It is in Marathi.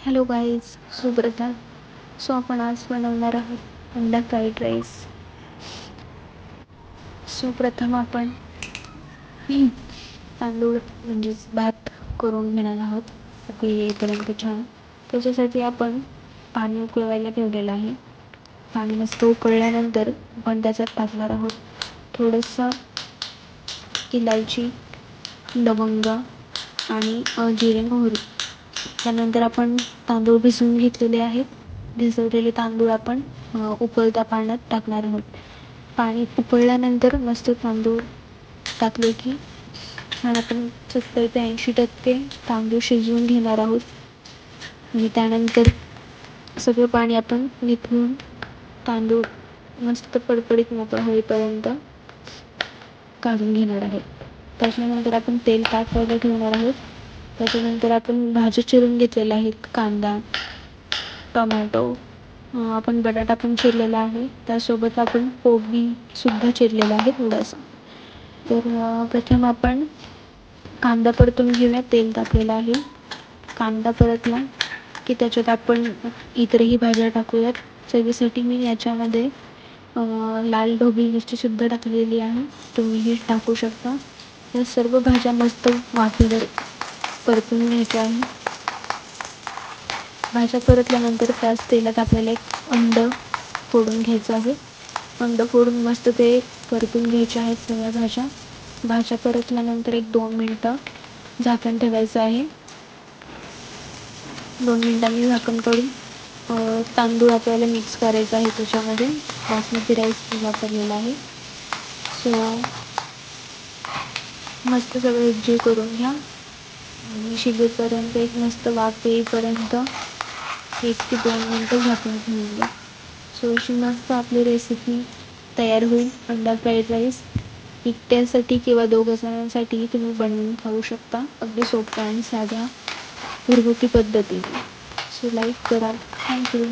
हॅलो गाईज, सुप्रभात. आपण आज बनवणार आहोत अंडा फ्राईड राईस. प्रथम आपण तांदूळ म्हणजेच भात करून घेणार आहोत उकळी येईपर्यंत छान. त्याच्यासाठी आपण पाणी उकळवायला ठेवलेलं आहे. पाणी मस्त उकळल्यानंतर आपण त्याच्यात टाकणार आहोत थोडंसं इलायची, लवंग आणि जिरे मोहरी. त्यानंतर आपण तांदूळ भिजवून घेतलेले आहेत. भिजवलेले तांदूळ आपण उकळत्या पाण्यात टाकणार आहोत. पाणी उकळल्यानंतर मस्त तांदूळ टाकले की आपण 70 ते 80% तांदूळ शिजवून घेणार आहोत. आणि त्यानंतर सगळं पाणी आपण निथळून तांदूळ मस्त पडपडीत मोकळा होईपर्यंत काढून घेणार आहोत. त्याच्यानंतर आपण तेल तापवायला ठेवणार आहोत. त्याच्यानंतर आपण भाज्या चिरून घेतलेल्या आहेत. कांदा, टोमॅटो, आपण बटाटा पण चिरलेला आहे. त्यासोबत आपण कोबी सुद्धा चिरलेला आहे थोडासा. तर प्रथम आपण कांदा परतून घेऊया. तेल टाकलेलं आहे. कांदा परतला की त्याच्यात आपण इतरही भाज्या टाकूयात. चवीसाठी मी याच्यामध्ये लाल ढोबळी मिरची सुद्धा टाकलेली आहे. तुम्हीही टाकू शकता. या सर्व भाज्या मस्त वाफेवर परतून घ्यायच्या आहे. भाज्या परतल्यानंतर त्याच तेलात आपल्याला एक अंड फोडून घ्यायचं आहे. अंड फोडून मस्त ते परतून घ्यायचे आहेत सगळ्या भाज्या. भाज्या परतल्यानंतर 1-2 मिनटं झाकण ठेवायचं आहे. 2 मिनटांनी झाकण काढून तांदूळ आपल्याला मिक्स करायचं आहे. त्याच्यामध्ये बासमती राईस वापरलेला आहे. मस्त सगळं एकजीव करून घ्या आणि शिजेपर्यंत एक मस्त वाफ येईपर्यंत 1 ते 2 मिनटं झाकून ठेवून द्या. अशी मस्त आपली रेसिपी तयार होईल. अंडा फ्राईड राईस एकट्यासाठी किंवा 2 जणांसाठी तुम्ही बनवून खाऊ शकता. अगदी सोप्या आणि साध्या घरगुती पद्धतीने. लाईक करा. थँक्यू.